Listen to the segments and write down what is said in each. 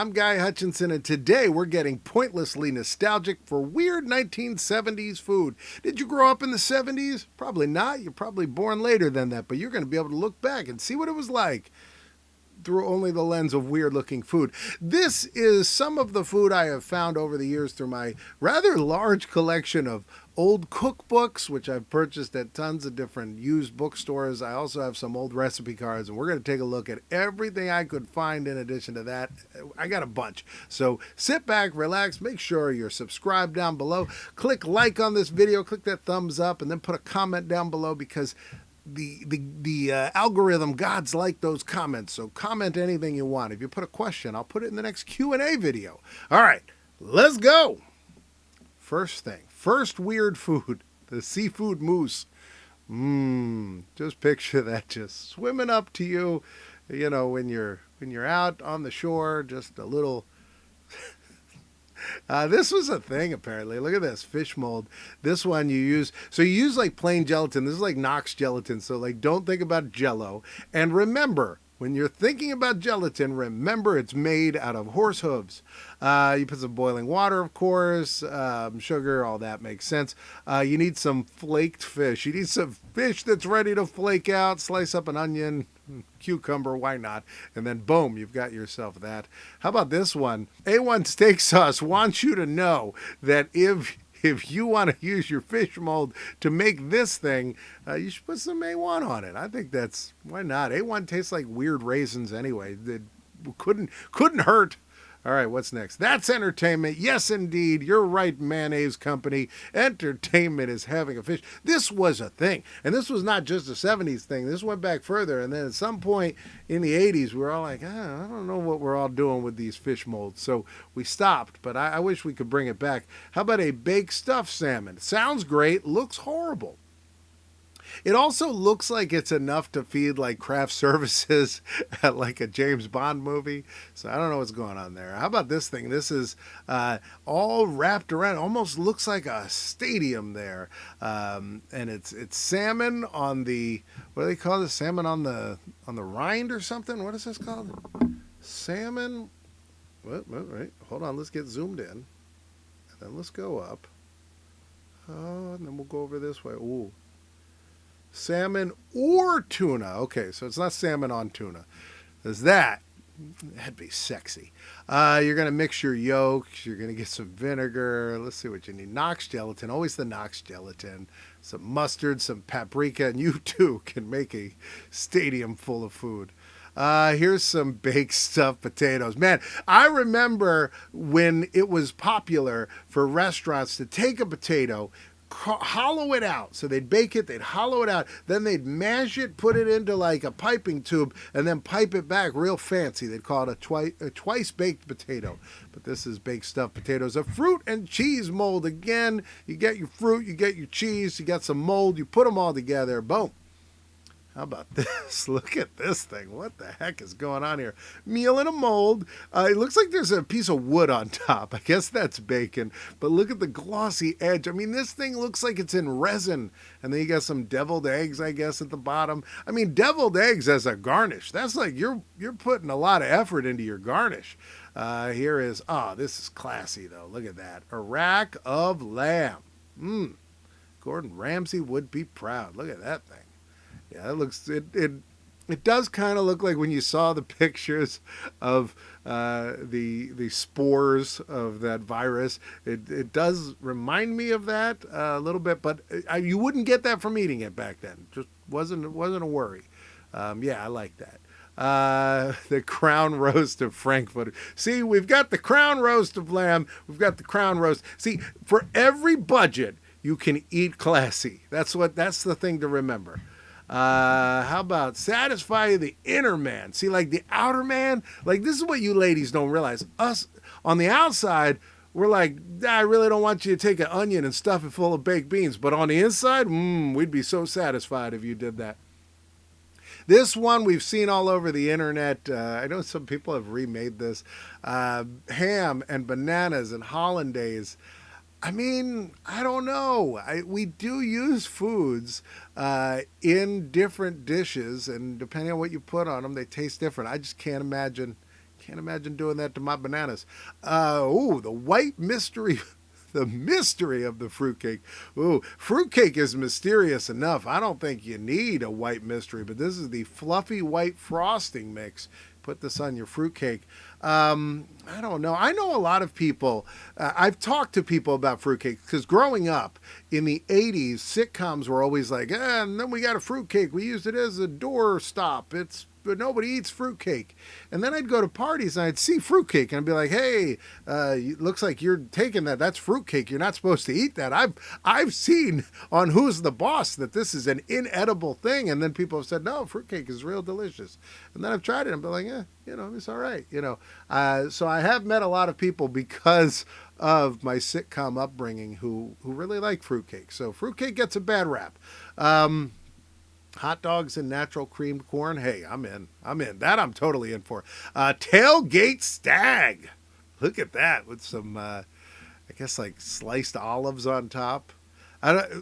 I'm Guy Hutchinson, and today we're getting pointlessly nostalgic for weird 1970s food. Did you grow up in the 70s? Probably not. You're probably born later than that, but you're going to be able to look back and see what it was like through only the lens of weird looking food. This is some of the food I have found over the years through my rather large collection of old cookbooks, which I've purchased at tons of different used bookstores. I also have some old recipe cards, and we're going to take a look at everything I could find in addition to that. I got a bunch. So sit back, relax, make sure you're subscribed down below. Click like on this video, click that thumbs up, and then put a comment down below because the algorithm gods like those comments. So comment anything you want. If you put a question, I'll put it in the next Q&A video. All right, let's go. First thing, first weird food, the seafood mousse. Just picture that just swimming up to you, you know, when you're out on the shore, just a little. This was a thing, apparently. Look at this, fish mold. This one you use, so you use like plain gelatin. This is like Knox gelatin, so like don't think about Jell-O. And remember, when you're thinking about gelatin, remember it's made out of horse hooves. You put some boiling water, of course, sugar, all that makes sense. You need some flaked fish. You need some fish that's ready to flake out. Slice up an onion, cucumber, why not? And then boom, you've got yourself that. How about this one? A1 Steak Sauce wants you to know that if you want to use your fish mold to make this thing, you should put some A1 on it. I think that's, why not? A1 tastes like weird raisins anyway. It couldn't hurt. All right, what's next? That's entertainment. Yes, indeed. You're right, mayonnaise company. Entertainment is having a fish. This was a thing. And this was not just a 70s thing. This went back further. And then at some point in the 80s, we were all like, I don't know what we're all doing with these fish molds. So we stopped, but I wish we could bring it back. How about a baked stuffed salmon? Sounds great. Looks horrible. It also looks like it's enough to feed like craft services at like a James Bond movie. So I don't know what's going on there. How about this thing? This is all wrapped around. Almost looks like a stadium there. And it's salmon on the, what do they call it? Salmon on the rind or something? What is this called? Salmon. Wait. Hold on. Let's get zoomed in. And then let's go up. Oh, and then we'll go over this way. Ooh. Salmon or tuna. Okay, so it's not salmon on tuna. There's that. That'd be sexy. You're going to mix your yolks. You're going to get some vinegar. Let's see what you need. Knox gelatin. Always the Knox gelatin. Some mustard, some paprika, and you too can make a stadium full of food. Here's some baked stuffed potatoes. Man, I remember when it was popular for restaurants to take a potato, hollow it out. So they'd bake it, they'd hollow it out, then they'd mash it, put it into like a piping tube, and then pipe it back real fancy. They'd call it a twice baked potato. But this is baked stuffed potatoes. A fruit and cheese mold. Again, you get your fruit, you get your cheese, you got some mold, you put them all together, boom. How about this? Look at this thing. What the heck is going on here? Meal in a mold. It looks like there's a piece of wood on top. I guess that's bacon. But look at the glossy edge. I mean, this thing looks like it's in resin. And then you got some deviled eggs, I guess, at the bottom. I mean, deviled eggs as a garnish. That's like you're putting a lot of effort into your garnish. Here is, this is classy, though. Look at that. A rack of lamb. Gordon Ramsay would be proud. Look at that thing. Yeah, it looks, it does kind of look like when you saw the pictures of the spores of that virus. It does remind me of that a little bit, but you wouldn't get that from eating it back then. Just wasn't a worry. Yeah, I like that. The crown roast of Frankfurter. See, we've got the crown roast of lamb. We've got the crown roast. See, for every budget, you can eat classy. That's the thing to remember. How about satisfy the inner man? See, like the outer man, like this is what you ladies don't realize. Us on the outside, we're like, I really don't want you to take an onion and stuff it full of baked beans. But on the inside, we'd be so satisfied if you did that. This one we've seen all over the internet. I know some people have remade this. Ham and bananas and hollandaise. I mean, I don't know. We do use foods in different dishes, and depending on what you put on them, they taste different. I just can't imagine Can't imagine doing that to my bananas. The white mystery. The mystery of the fruitcake. Ooh, fruitcake is mysterious enough. I don't think you need a white mystery, but this is the fluffy white frosting mix. Put this on your fruitcake. I don't know. I know a lot of people. I've talked to people about fruitcake because growing up in the 80s, sitcoms were always like, and then we got a fruitcake. We used it as a door stop. But nobody eats fruitcake. And then I'd go to parties and I'd see fruitcake and I'd be like, hey, looks like you're taking that. That's fruitcake. You're not supposed to eat that. I've seen on Who's the Boss that this is an inedible thing. And then people have said, no, fruitcake is real delicious. And then I've tried it and been like, it's all right. So I have met a lot of people because of my sitcom upbringing who really like fruitcake. So fruitcake gets a bad rap. Hot dogs and natural creamed corn. Hey, I'm in. That I'm totally in for. Tailgate stag. Look at that with some, I guess like sliced olives on top.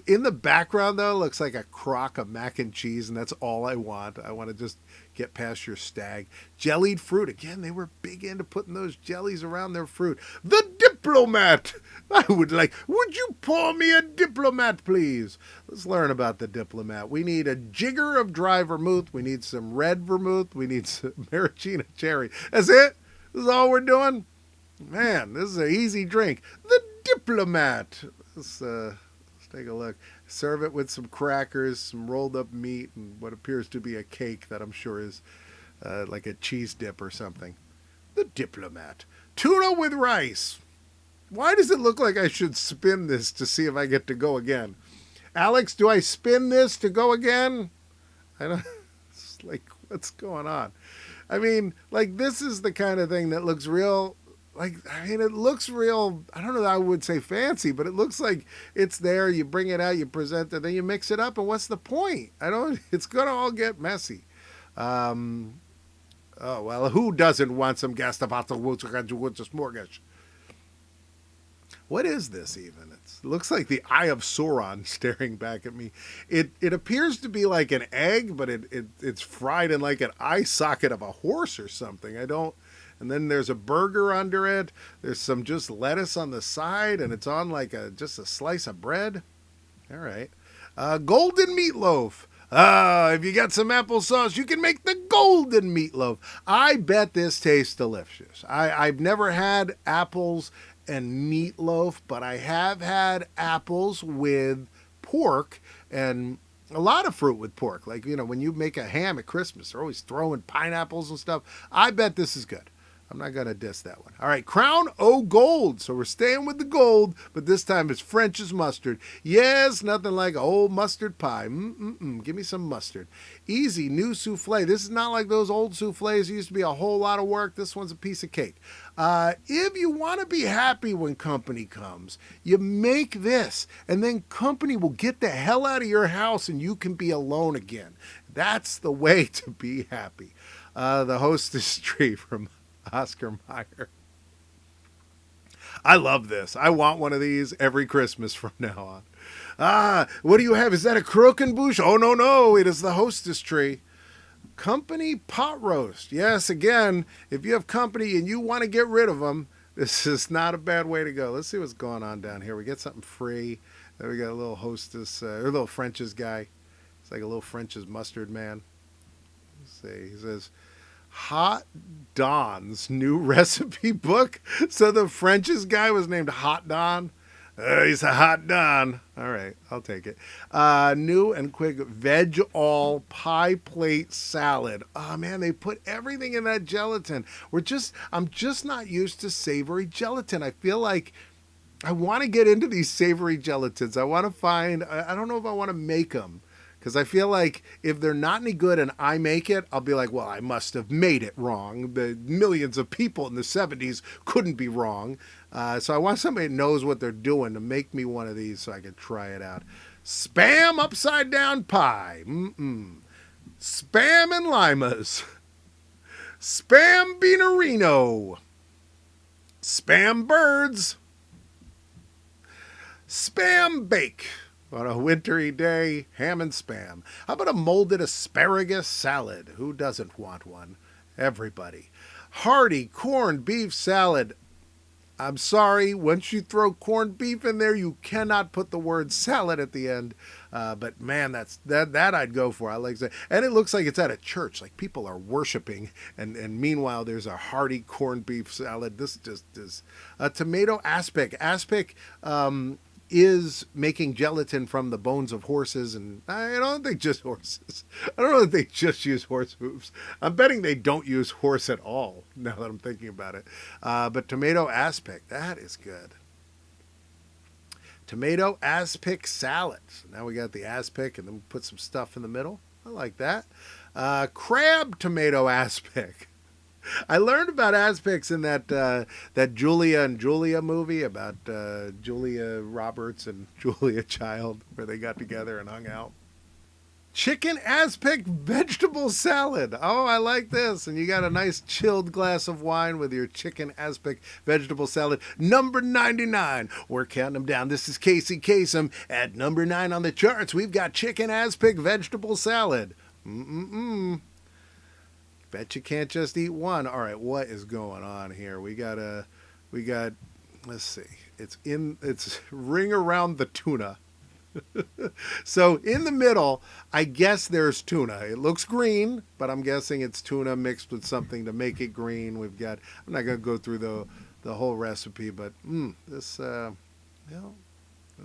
In the background though, looks like a crock of mac and cheese, and that's all I want. I want to just get past your stag. Jellied fruit. Again, they were big into putting those jellies around their fruit. The diplomat. Would you pour me a diplomat, please? Let's learn about the diplomat. We need a jigger of dry vermouth. We need some red vermouth. We need some maraschino cherry. That's it? This is all we're doing? Man, this is an easy drink. The diplomat. Let's take a look. Serve it with some crackers, some rolled up meat, and what appears to be a cake that I'm sure is like a cheese dip or something. The diplomat. Tuna with rice. Why does it look like I should spin this to see if I get to go again? Alex, do I spin this to go again? I don't. It's like, what's going on? I mean, like, this is the kind of thing that looks real. It looks real. I don't know that I would say fancy, but it looks like it's there. You bring it out, you present it, then you mix it up, and what's the point? It's going to all get messy. Oh, well, who doesn't want some gastronomic? What is this even? It looks like the Eye of Sauron staring back at me. It appears to be like an egg, but it's fried in like an eye socket of a horse or something. And then there's a burger under it. There's some just lettuce on the side, and it's on like just a slice of bread. All right. Golden meatloaf. If you got some applesauce, you can make the golden meatloaf. I bet this tastes delicious. I've never had apples and meatloaf, but I have had apples with pork and a lot of fruit with pork. Like, when you make a ham at Christmas, they're always throwing pineapples and stuff. I bet this is good. I'm not going to diss that one. All right, Crown O Gold. So we're staying with the gold, but this time it's French's mustard. Yes, nothing like old mustard pie. Give me some mustard. Easy, new souffle. This is not like those old souffles. It used to be a whole lot of work. This one's a piece of cake. If you want to be happy when company comes, you make this, and then company will get the hell out of your house and you can be alone again. That's the way to be happy. The hostess tree from Oscar Mayer. I love this. I want one of these every Christmas from now on. What do you have? Is that a croquembouche? Oh, no. It is the hostess tree. Company pot roast. Yes, again, if you have company and you want to get rid of them, this is not a bad way to go. Let's see what's going on down here. We get something free. Then we got a little hostess, or a little French's guy. It's like a little French's mustard man. Let's see. He says, Hot Don's new recipe book. So the French's guy was named Hot Don. He's a Hot Don. All right, I'll take it. New and quick veg all pie plate salad. Oh man, they put everything in that gelatin. I'm just not used to savory gelatin. I feel like I want to get into these savory gelatins. I want to find. I don't know if I want to make them. Because I feel like if they're not any good and I make it, I'll be like, well, I must have made it wrong. The millions of people in the 70s couldn't be wrong. So I want somebody that knows what they're doing to make me one of these so I can try it out. Spam upside down pie. Spam and limas. Spam beanerino. Spam birds. Spam bake. On a wintry day, ham and spam. How about a molded asparagus salad? Who doesn't want one? Everybody. Hearty corned beef salad. I'm sorry, once you throw corned beef in there, you cannot put the word salad at the end. But man, that I'd go for. I like that, and it looks like it's at a church, like people are worshiping, and meanwhile there's a hearty corned beef salad. This just is a tomato aspic. Aspic is making gelatin from the bones of horses, and I don't think just horses. I don't know if they just use horse hooves. I'm betting they don't use horse at all, now that I'm thinking about it. But tomato aspic, that is good. Tomato aspic salad. So now we got the aspic, and then we put some stuff in the middle. I like that. Crab tomato aspic. I learned about aspics in that Julia and Julia movie about Julia Roberts and Julia Child, where they got together and hung out. Chicken aspic vegetable salad. Oh, I like this. And you got a nice chilled glass of wine with your chicken aspic vegetable salad. Number 99. We're counting them down. This is Casey Kasem. At number 9 on the charts, we've got chicken aspic vegetable salad. Bet you can't just eat one. All right, what is going on here? We got, let's see. It's ring around the tuna. So in the middle, I guess there's tuna. It looks green, but I'm guessing it's tuna mixed with something to make it green. I'm not going to go through the whole recipe, but this, it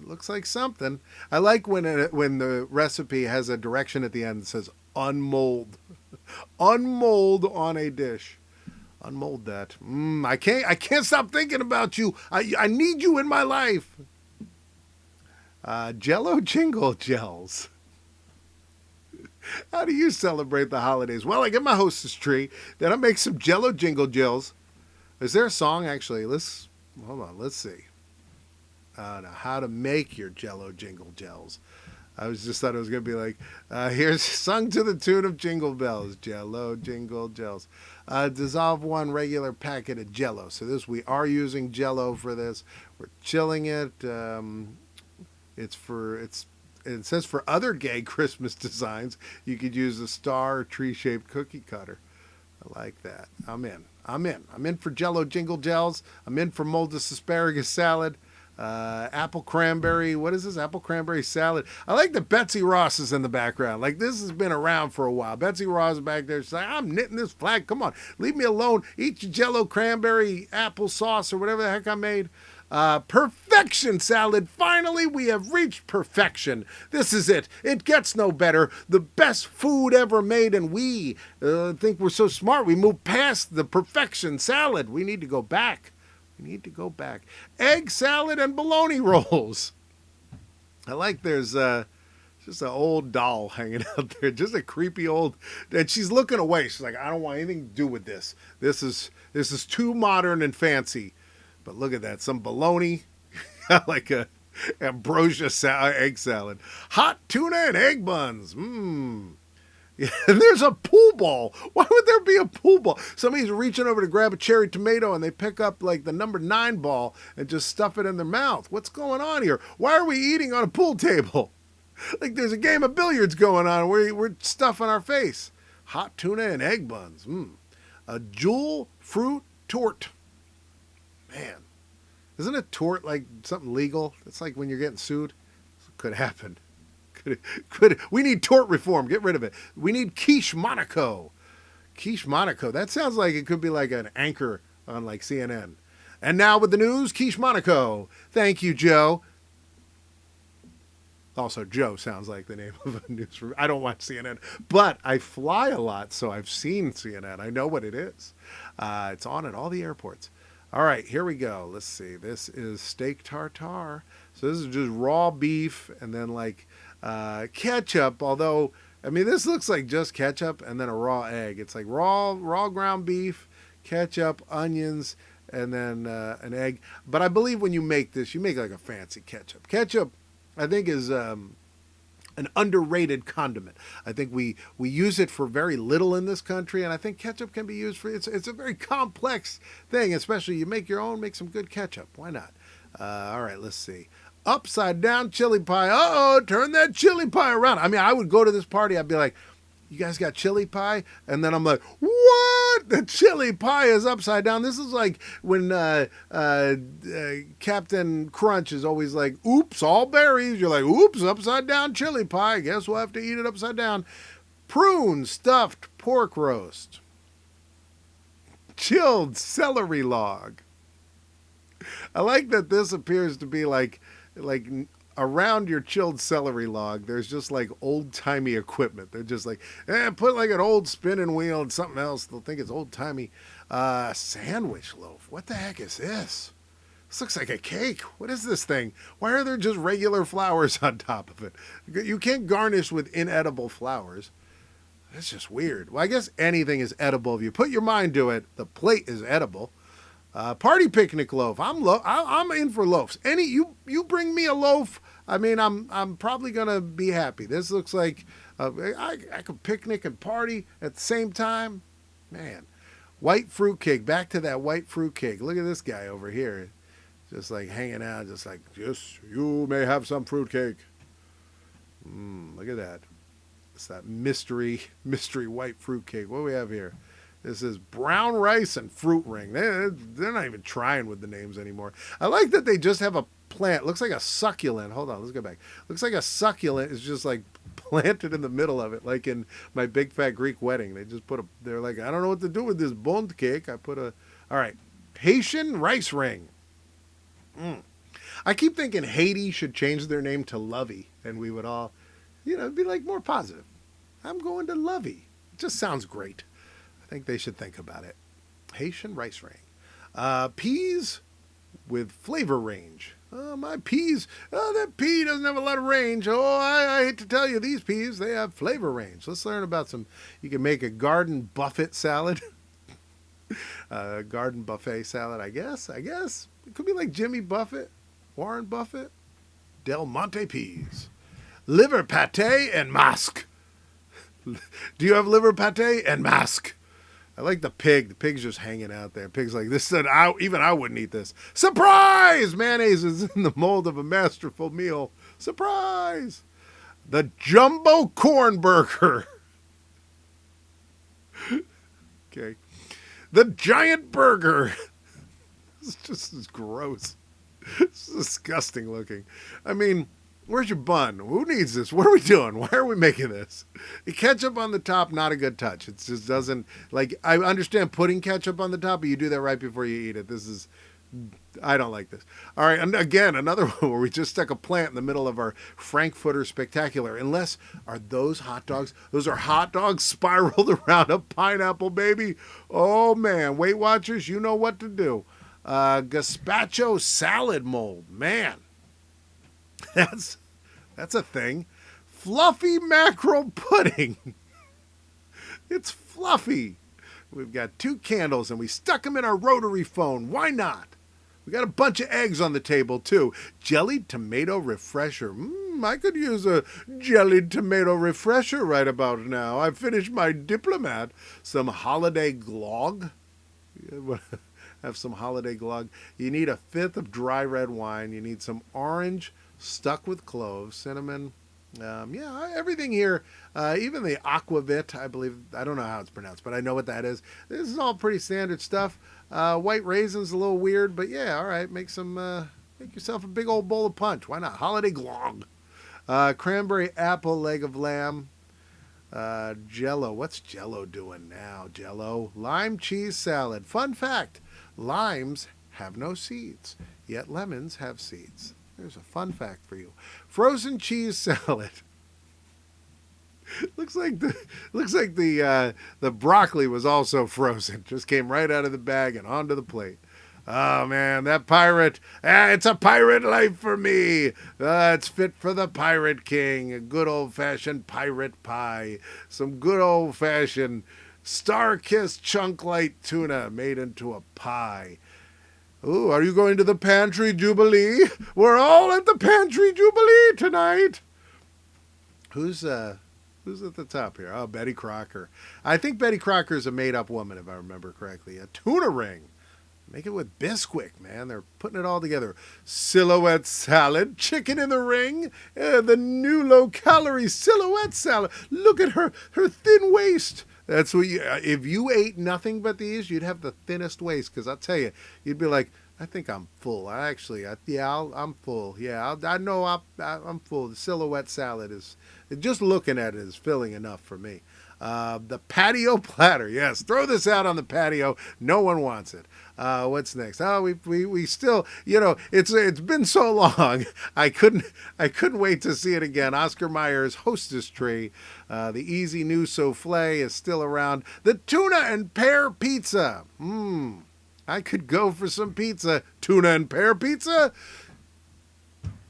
looks like something. I like when the recipe has a direction at the end that says unmold. Unmold on a dish. Unmold that. I can't stop thinking about you. I need you in my life. Jello jingle gels. How do you celebrate the holidays? Well, I get my hostess tree, then I make some Jello jingle gels. Is there a song actually? Hold on. Let's see. Now, how to make your Jello jingle gels. I just thought it was going to be like, here's sung to the tune of Jingle Bells, Jello jingle gels. Dissolve 1 regular packet of Jello. So we are using Jello for this. We're chilling it. It says for other gay Christmas designs, you could use a star or tree-shaped cookie cutter. I like that. I'm in. I'm in for Jello jingle gels. I'm in for moldless asparagus salad. Apple cranberry. What is this? Apple cranberry salad. I like that Betsy Ross is in the background. Like, this has been around for a while. Betsy Ross is back there. She's like, I'm knitting this flag. Come on, leave me alone. Eat your Jello cranberry apple sauce or whatever the heck I made. Perfection salad. Finally, we have reached perfection. This is it. It gets no better. The best food ever made, and we think we're so smart. We move past the perfection salad. We need to go back. Egg salad and bologna rolls. I like there's just an old doll hanging out there. Just a creepy old, and she's looking away. She's like, I don't want anything to do with this. This is too modern and fancy. But look at that. Some bologna. Like a ambrosia egg salad. Hot tuna and egg buns. Yeah, and there's a pool ball. Why would there be a pool ball? Somebody's reaching over to grab a cherry tomato and they pick up like the number 9 ball and just stuff it in their mouth. What's going on here? Why are we eating on a pool table? Like there's a game of billiards going on where we're stuffing our face. Hot tuna and egg buns. A jewel fruit tort. Man, isn't a tort like something legal? It's like when you're getting sued. Could happen. We need tort reform. Get rid of it. We need quiche Monaco. Quiche Monaco. That sounds like it could be like an anchor on like CNN. And now with the news, quiche Monaco. Thank you, Joe. Also, Joe sounds like the name of a news. I don't watch CNN, but I fly a lot, so I've seen CNN. I know what it is. It's on at all the airports. All right, here we go. Let's see. This is steak tartare. So this is just raw beef and then like ketchup, although, I mean, this looks like just ketchup and then a raw egg. It's like raw ground beef, ketchup, onions, and then an egg. But I believe when you make this, you make like a fancy ketchup. Ketchup, I think, is an underrated condiment. I think we use it for very little in this country, and I think ketchup can be used for, it's a very complex thing, especially you make your own, make some good ketchup. Why not? All right, let's see. Upside down chili pie. Uh-oh, turn that chili pie around. I mean, I would go to this party. I'd be like, you guys got chili pie? And then I'm like, what? The chili pie is upside down. This is like when Captain Crunch is always like, oops, all berries. You're like, oops, upside down chili pie. Guess we'll have to eat it upside down. Prune stuffed pork roast. Chilled celery log. I like that this appears to be like around your chilled celery log, there's just like old timey equipment. They're just like, put like an old spinning wheel and something else. They'll think it's old timey. Sandwich loaf. What the heck is this? This looks like a cake. What is this thing? Why are there just regular flowers on top of it? You can't garnish with inedible flowers. That's just weird. Well, I guess anything is edible if you put your mind to it. The plate is edible. Party picnic loaf. I'm in for loaves. You bring me a loaf. I mean, I'm probably gonna be happy. This looks like I could picnic and party at the same time. Man, white fruit cake. Back to that white fruit cake. Look at this guy over here, just like hanging out, just like, yes, you may have some fruit cake. Look at that. It's that mystery white fruit cake. What do we have here? This is brown rice and fruit ring. They're not even trying with the names anymore. I like that they just have a plant. Looks like a succulent. Hold on, let's go back. Looks like a succulent is just like planted in the middle of it, like in My Big Fat Greek Wedding. They just they're like, I don't know what to do with this bond cake. All right, Haitian rice ring. I keep thinking Haiti should change their name to Lovey, and we would all, be like more positive. I'm going to Lovey. It just sounds great. I think they should think about it. Haitian rice ring. Peas with flavor range. My peas, that pea doesn't have a lot of range. I hate to tell you, these peas, they have flavor range. Let's learn about you can make a garden buffet salad. Garden buffet salad, I guess. It could be like Jimmy Buffett, Warren Buffett. Del Monte peas. Liver pate and masque. Do you have liver pate and masque? I like the pig. The pig's just hanging out there. Pig's like, this said, even I wouldn't eat this. Surprise! Mayonnaise is in the mold of a masterful meal. Surprise! The jumbo corn burger. Okay. The giant burger. This just is gross. It's disgusting looking. I mean, where's your bun? Who needs this? What are we doing? Why are we making this? Ketchup on the top, not a good touch. It just doesn't, I understand putting ketchup on the top, but you do that right before you eat it. I don't like this. All right, and again, another one where we just stuck a plant in the middle of our Frankfurter Spectacular. Are those hot dogs? Those are hot dogs spiraled around a pineapple, baby. Oh, man. Weight Watchers, you know what to do. Gazpacho salad mold. Man. That's a thing. Fluffy mackerel pudding. It's fluffy. We've got 2 candles and we stuck them in our rotary phone. Why not? We got a bunch of eggs on the table too. Jellied tomato refresher. I could use a jellied tomato refresher right about now. I finished my diplomat. Some holiday glog. Have some holiday glog. You need 1/5 of dry red wine. You need some orange stuck with cloves, cinnamon. Everything here, even the aquavit, I believe, I don't know how it's pronounced, but I know what that is. This is all pretty standard stuff. White raisins, a little weird, but yeah, all right, make yourself a big old bowl of punch. Why not? Holiday glog. Cranberry apple leg of lamb. Jello. What's Jello doing now? Jello. Lime cheese salad. Fun fact, limes have no seeds, yet lemons have seeds. There's a fun fact for you. Frozen cheese salad. looks like the broccoli was also frozen. Just came right out of the bag and onto the plate. Oh man, that pirate. It's a pirate life for me. It's fit for the pirate king. A good old-fashioned pirate pie. Some good old-fashioned star-kissed chunk-light tuna made into a pie. Ooh, are you going to the pantry jubilee? We're all at the pantry jubilee tonight. Who's at the top here? Oh, Betty Crocker. I think Betty Crocker is a made-up woman, if I remember correctly. A tuna ring. Make it with Bisquick, man. They're putting it all together. Silhouette salad, chicken in the ring, the new low-calorie silhouette salad. Look at her thin waist. That's what you. If you ate nothing but these, you'd have the thinnest waist. Because I'll tell you, you'd be like, I think I'm full. I'm full. Yeah, I know I'm full. The silhouette salad is just looking at it is filling enough for me. The patio platter. Yes, throw this out on the patio. No one wants it. What's next? Oh, we still, it's been so long. I couldn't wait to see it again. Oscar Mayer's Hostess Tree. The easy new souffle is still around. The tuna and pear pizza. I could go for some pizza. Tuna and pear pizza.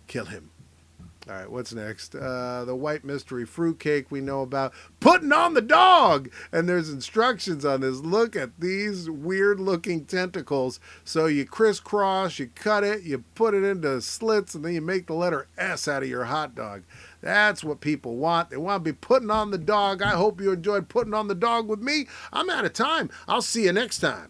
Kill him. All right, what's next? The white mystery fruitcake we know about. Putting on the dog! And there's instructions on this. Look at these weird-looking tentacles. So you crisscross, you cut it, you put it into slits, and then you make the letter S out of your hot dog. That's what people want. They want to be putting on the dog. I hope you enjoyed putting on the dog with me. I'm out of time. I'll see you next time.